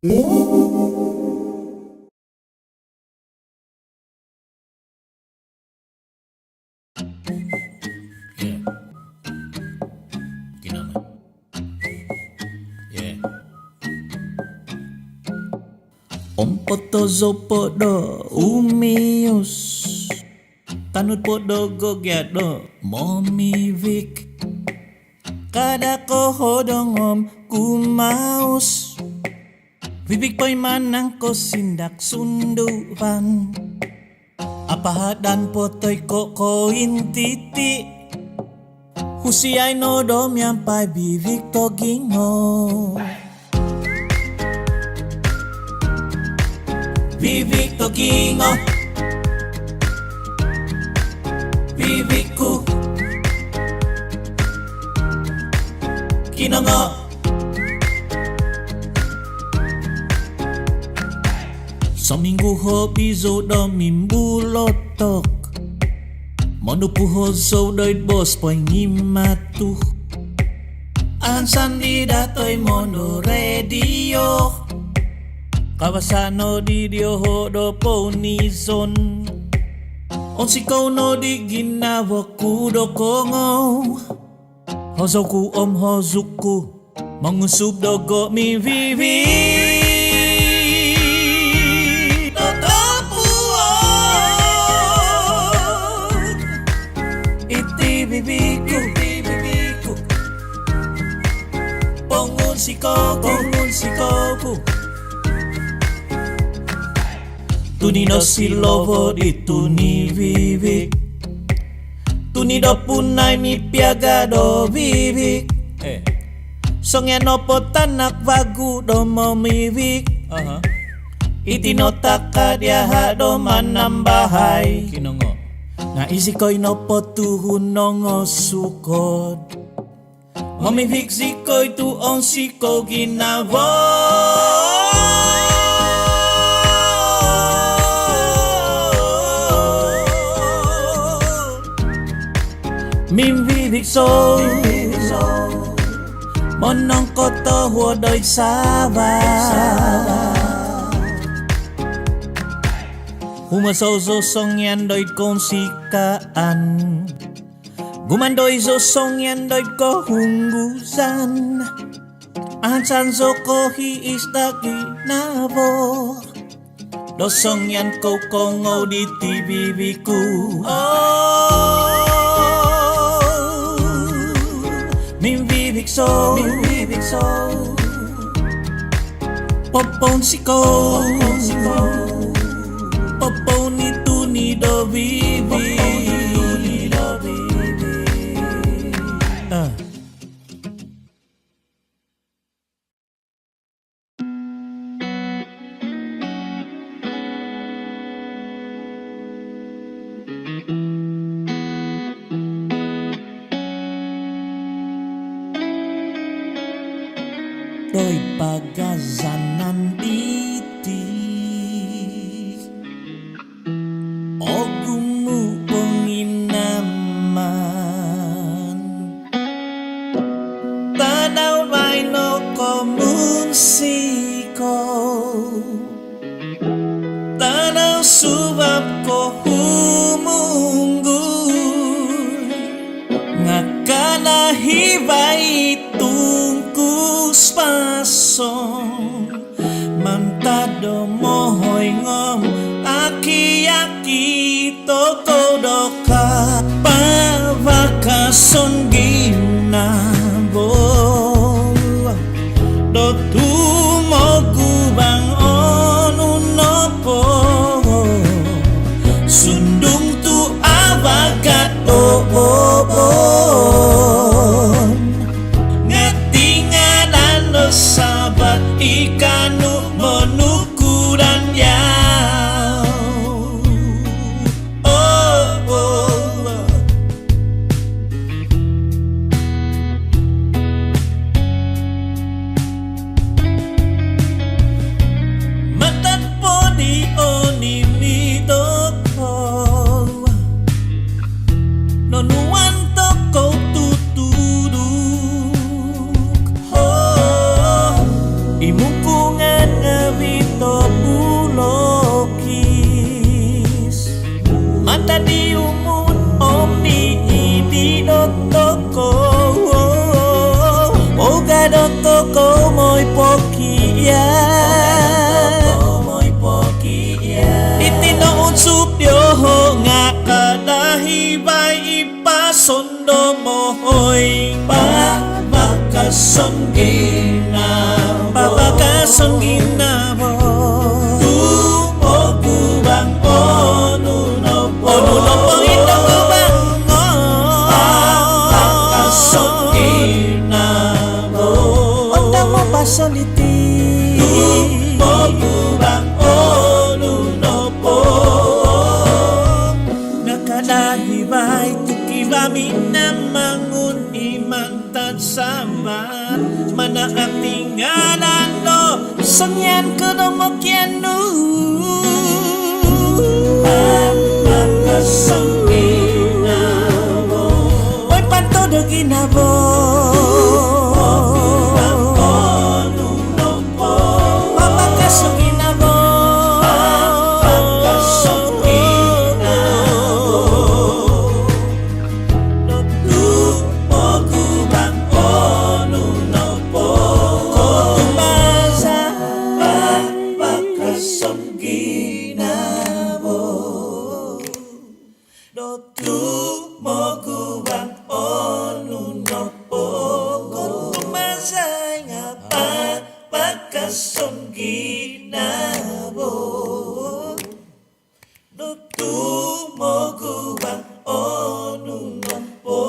Yeah, kinama. Yeah. Ompotozo podo umius tanut podo gogyado momivik kada ko hodongom kumaus bibig po'y manang ko sindak sunduan apahadan potoy ko intiti husiay no dom yang pay bibig to gingo bibig to gingo bibig ko kinongo sa minggu ho bizo do mimbulotok monupuho so doit bos poy ngimatu ansan di datoy mono radio kawasano di dio ho do ponizon onsiko no di ginawa kudo kongo hozoku hozuku mangusub dogo mi vivi bibiku pongun sikoku tunino silovo di tuni vivik tunido punay mi piagado vivik songya no potanak vagu do momivik itinotaka dia hado manambahay kinongo nga isi ko'y nopotuhun nongo sukod mamivik si ko'y tuong si ko ginawa mimvivik so monong ko to huodoy saba humasozo song yan doit kong sikaan gumandoy zo song yan doit ko hunggusan ansan zo ko hiista ginabo dosong yan ko kongo di tibibiku mimvivik so popon siko Popo ni tu ni do vivi Doi pagazanan diti ogumu penginaman tanaw no komunsiko tanaw subab ko humunggoy ngakana hibay tungkus pasong mantado mohoy ngom aki toko doka pavakason ginabo do tumogu bang onunopo sundung tu abagat ngatinganan do sabat ikanu menukuran Mo'y poki itino unsup yoho nga kadahibay ipasondo mo'y papakason ginabo papakason ginabo tumogubang onunopo itogubang papakason ginabo onda mo pasoliti tumogubang onunopo nakadahibay tukibami na mangun imantad sabat mana ang tinggalan do sangyan ko do mokyanu papakasang ginabo oy panto do ginabo papakasang ginabo papakasang ginabo tumogubang onunopo kumasa papakasang ginabo tumogubang onunopo kumasa nga papakasang ginabo tumogubang onunopo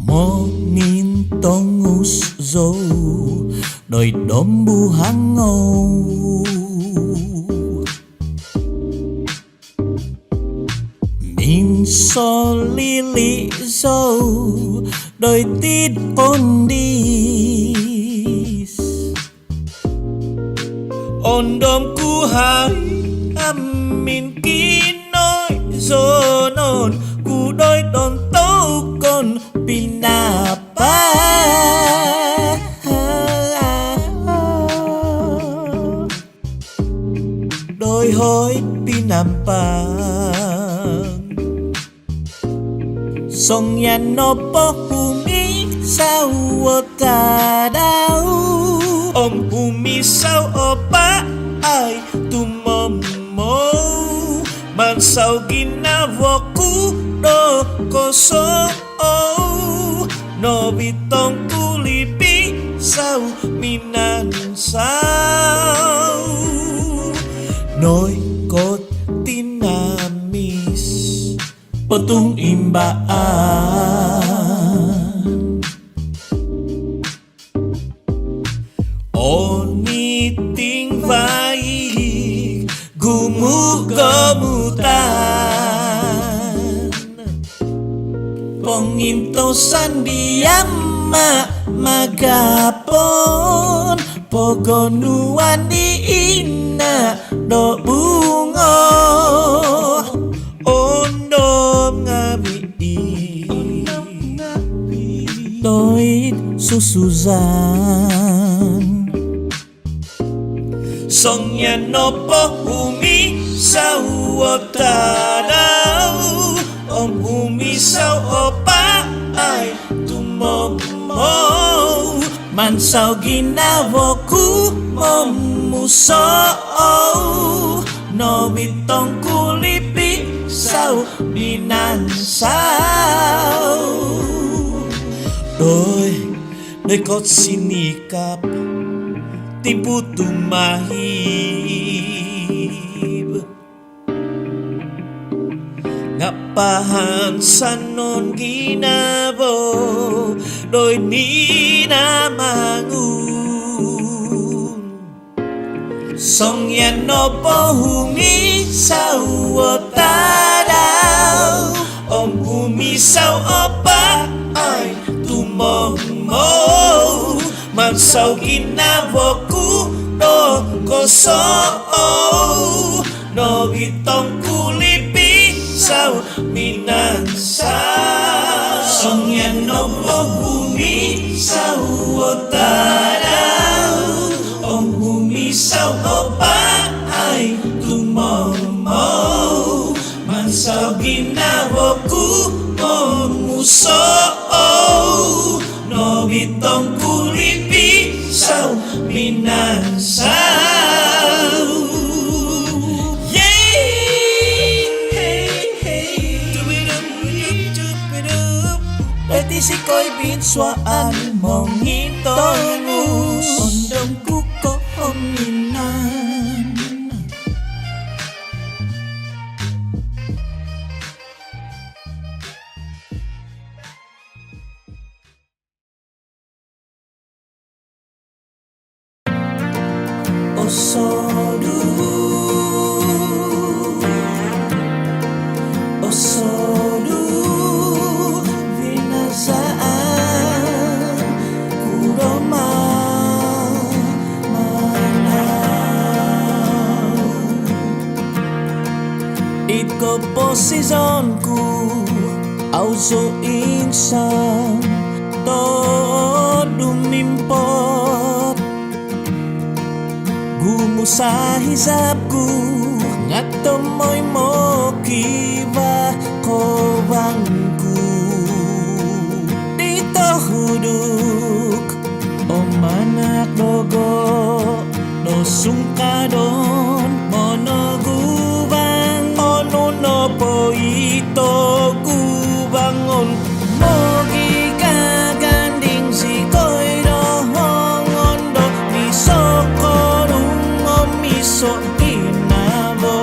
mo nintong uszo đôi đom bu hang ngô min so lili zo đôi tít ondis ondom ku hai amin kinoi zonon ku đôi don tau con pinapa đôi hối pinampa song yan no po humi sao ta đau om humi sao opa ai tumom mo man sao ginavoku do koso no bitong kulipi sao minan sao noi kot tinamis petung imbaan oniting baik gumugamutan pengintosan diama magapon pogonuan ina do bungo ondom ngabi doit susuzan song yan no po humi sao tadau om humi sao opa ay tumomo man sao ginavoku momuso no bitong kulipi sao binansao đôi có sinikap tipu tumahib ngapahan sanon ginabo đôi ni na mangun song yan no po humi sao tadau om humi sao opa ay tumomo man sao ginavoku do koso no bitong kulipi sao minansao song yan no po humi sao tadau om humi sao opa ay tumomo minawoku muso no bitong kulipi sao minansau si ko'y binswaan mong hitongus ondong kuko ominan osodu osodu Iko posisonku auso insan to dumimpot gumu sa hisapku ngato mo'y mo kiba ko bangku dito huduk o manak dogo no sungkadon monogubang no po ito kubangon mogi kaganding si ko'y rohong ondo miso korung o miso inabo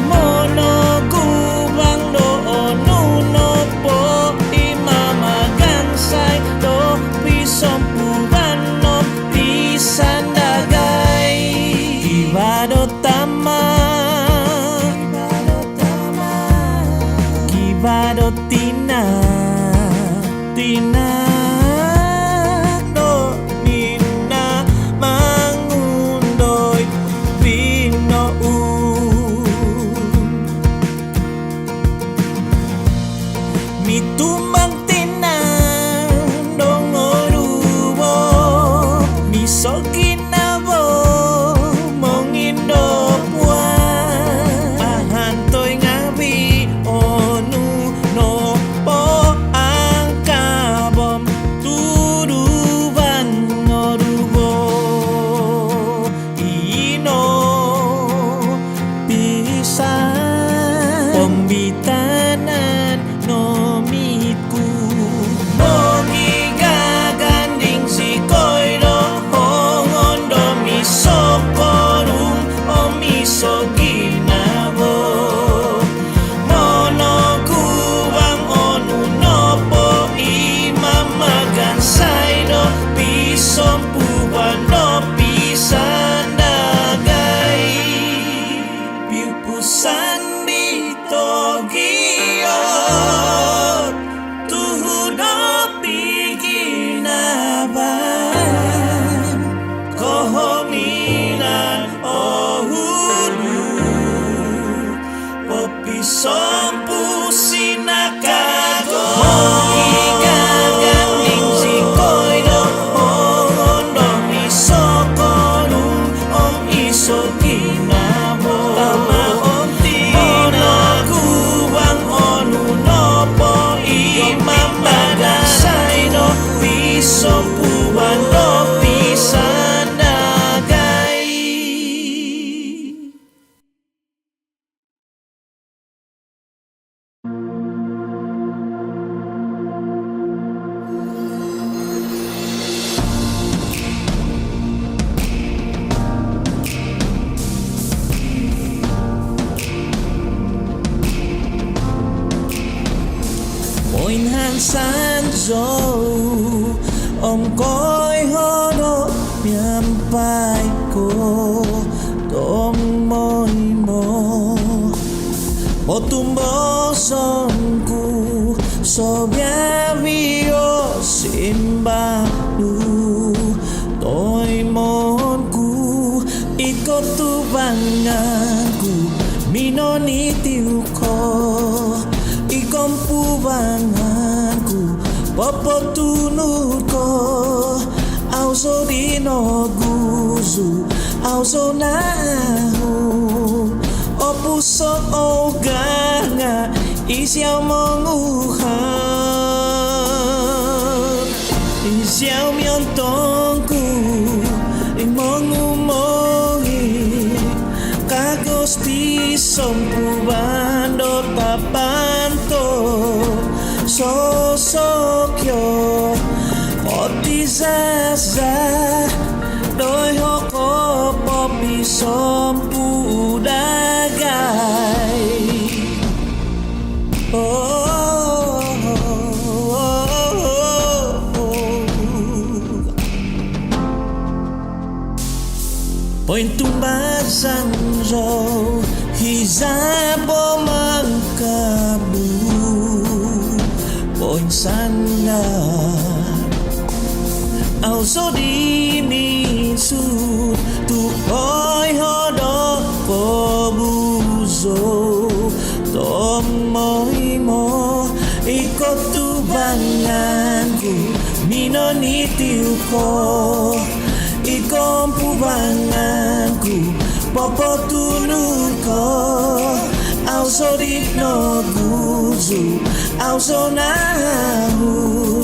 monogubang doon no po imamagansay do pisong puban no pisan dagay ibado tama Bado tina do mina mangundoy pino mitumang tina dong orubo misokin nabo mongindo puan mahantoy ngabi onu no po ang kabom tuduban orubo ino pisan pembitanan no mitku mogi gaganding si ko'y rohong ondo miso korung o miso ginabo monogubang onu no po imamagansay no pisong puban no pisan dagay piupusan dito giyot tuhod o piginaban kohominan o hudu popisong pusinakago mogi gaganding si ko'y rohong ondo miso korung o miso ginabo monogubang onu no po imamagansay no pisong puban no pisan dagay Moinhan sanzo om ko'y hodo miampay ko tong mo'y mo motumbosonku sobyavio simbadu to'y monku ikot tubanganku minonitiu ko ikompu banganku popotunut ko auso dino guzu auso nahu opuso oganga 一笑梦无痕，一笑面痛苦，一梦无梦里，卡古斯蒂松布班多塔班多，sosok yo koti zaza doi hoko popi sompu dagai Poin tumbasan ro hizabo mangkabu Poin sandar Au so di minsu tu poi hodo kobuzo Tomoi mo ikot tu banganku Minonitiu ko Ikom pubanganku Popo tunun ko Au so di no guzu Au so nahu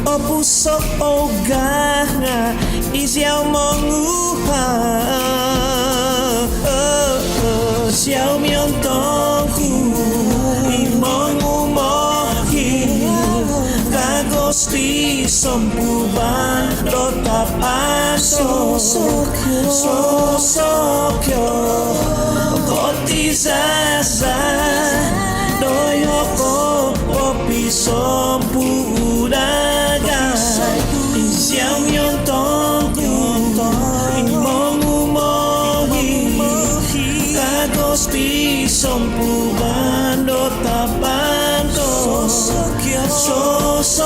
O pusok o ganga Isiao monguha Siao miong tongku Imongu mohi Kagosti sompuban Dota paso Sosokyo Koti zaza Doyoko Popi sompu dagai Isiao miong tongku Imongu mohi Kagosti sompuban Dota panto Sosokyo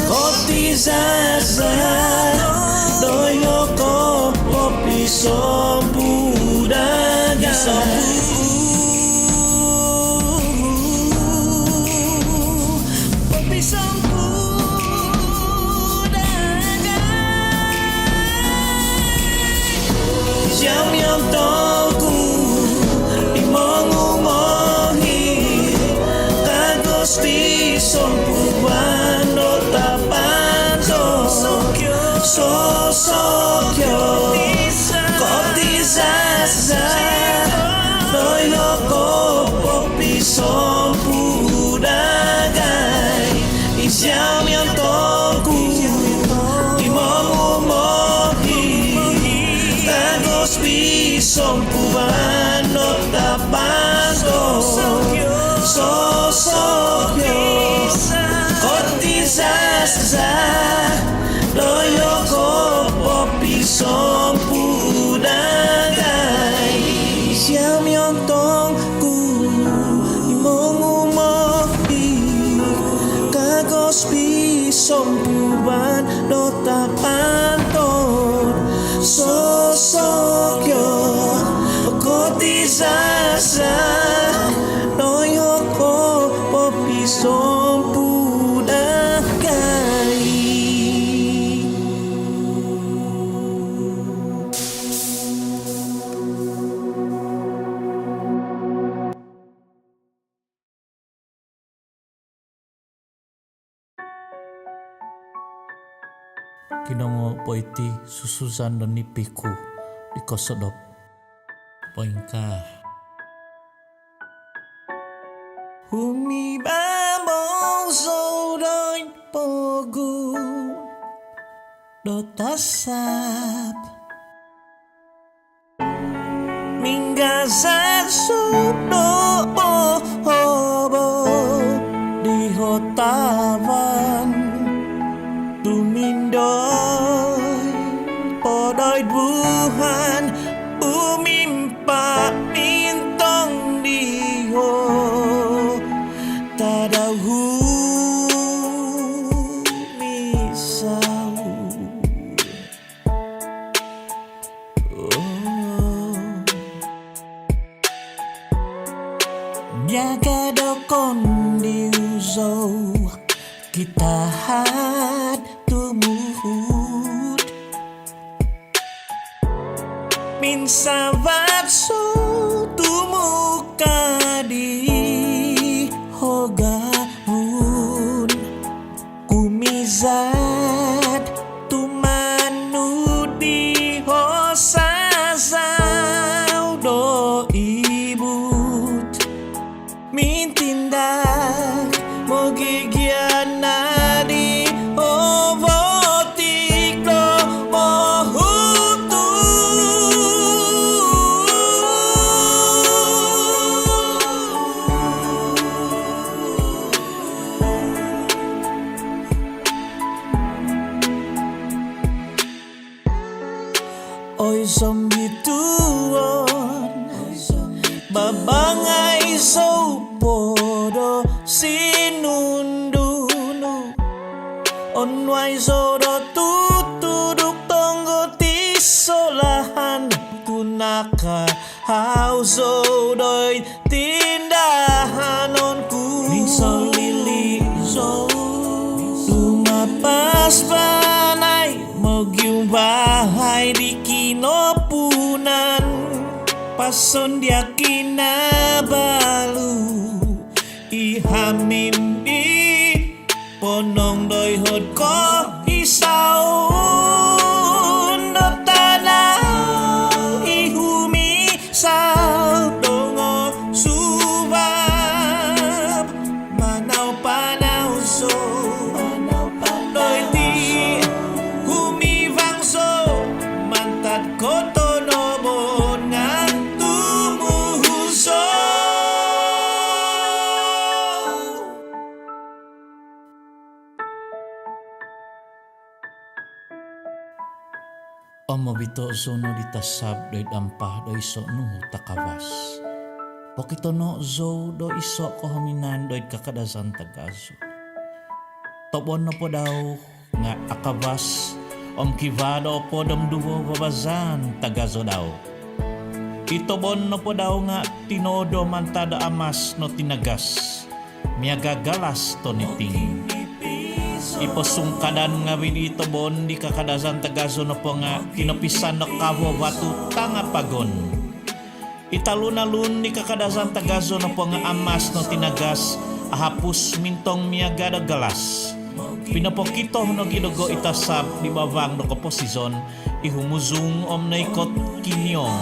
Koti zaza Doyoko Popi sompu dagai Siao miong tongku Imongu mohi Kagosti sompuban Dota panto Sosokyo Koti zaza Doyoko Popi sompu dagai Isiao miong tongku Imongu mohi Kagosti sompuban Dota panto Sosokyo Koti zaza Doyoko Popi sompu dagai Siao miong tongku Imongu mohi Kagosti sompuban Dota panto Sosokyo Koti zaza Doyoko Popi sompu dagai Kinongo poiti sususan dan nipiku di kosodop poinka Humi bambong sodoin pogu dotasap Minggasan sudo hobo di hotawan Tumindoy podoi buhan umimpa mintong diho tadahu misau Nyaga dokon diuzo kita had tumut min sabat so tumuka di Oy zombie tuon babangay so podo sinundunu onway soro tutuduk tonggo tisolahan kunaka hauso doy tindahan onku miso lili so lumapas panay mogyong bahay di kinopunan pason dia kinabalu ihamin di ponong doy hod ko isaw no tanaw ihumi sa dongo subab manaw panaw so doy di humivang so mantad ko tonomon nga tumuhuso. Omo bito zono ditasab doy dampah doy so nuhu takawas. Pokito no zo do iso ko haminan doy kakadasan tagazo. Tobon no po daw nga akabas om kivado po damduwo babazan tagazo daw. Itobon no po daw nga tinodo mantada amas no tinagas. Miagagalas to niting. Iposungkadan nga winito bon di kakadasan tagaso no po nga tinopisan no kawo batu tanga pagon. Italunalun di kakadasan tagaso no po nga amas no tinagas ahapus mintong miagada galas. Pinapokito no gidugo itasab di bawang no komposisyon ihumuzung om na ikot kinyong.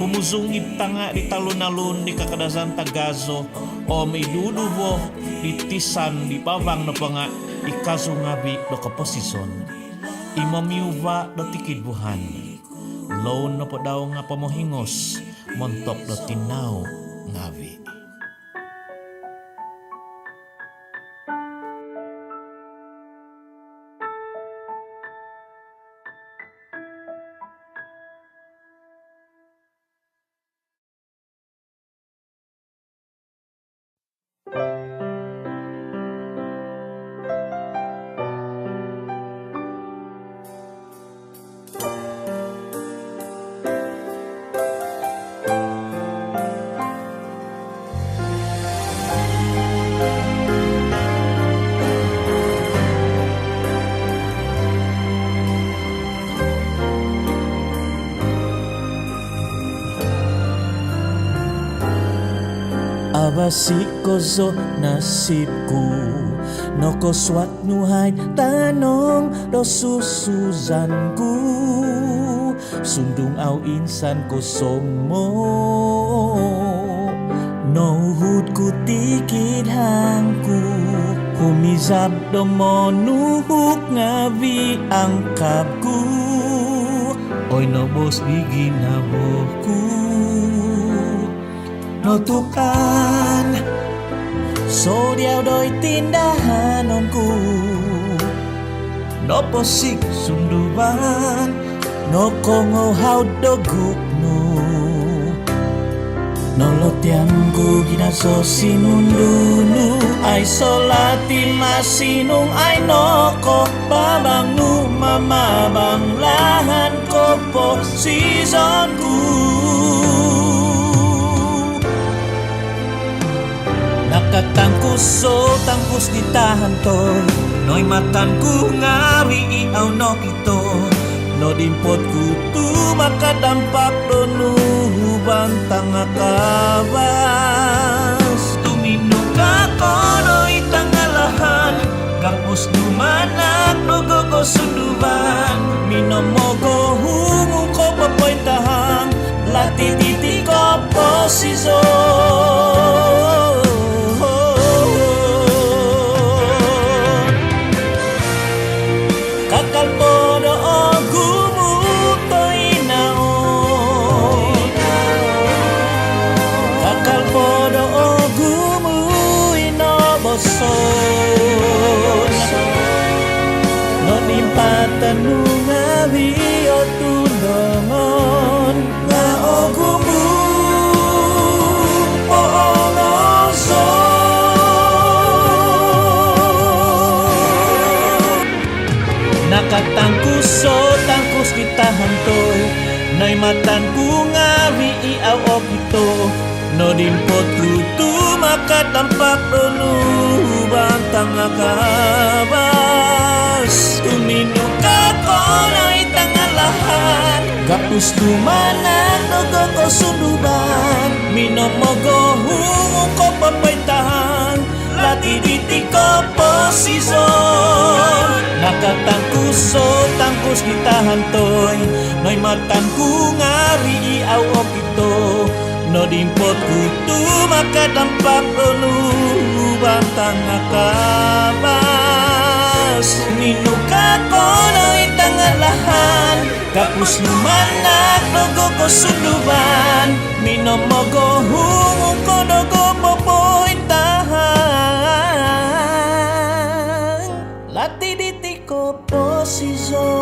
Humuzung itanga di talunalun di kakadasan tagaso om idudubo di tisan di bawang no po nga ikazungabi do komposisyon imamiuwa do tikidbuhan loan no po daw nga pamohingos montok do tinaw ngabi. Abasiko so nasibku no ko swat nuhay tanong do susuzanku sundung au insan ko somo no hud ku tikid hangku humizab do monuhuk ngavi angkapku oy no bos di ginaboku notukan so diaw doy tindahan onku no posik sunduban no kongo haud do guknu no lotiangku ginaso sinundunu ay solati masinung ay noko babang nu mamabang lahan ko posisonku nakatangkus so tangkus ditahan toy noy matanku ngawi iaw no kito no dimpot kutu makadampak do nuhuban tanga kawas tumino ka kono itangalahan gapos dumanak no gogo sunduban minomogo hungu ko papoy tahang lati titi ko posiso no nimpatan ngawi o tundong Noy matan bunga iaw o kito no dimpot kutu maka tampak lubang tanga kabas tumino ka ko noy tangan lahan kapus lumanan nogo ko sunduban minomogo hungu ko papaitahan lati diti ko posison nakatangkuso tangkus ditahan toy noy matanku ngari iaw o kito no dimpot kutu maka dampak lubang tanga kabas nino kako noy tangan lahan kapus lumanak nogo ko sunduban minomogo hungu ko nogo popoy tahan lati diti ko posison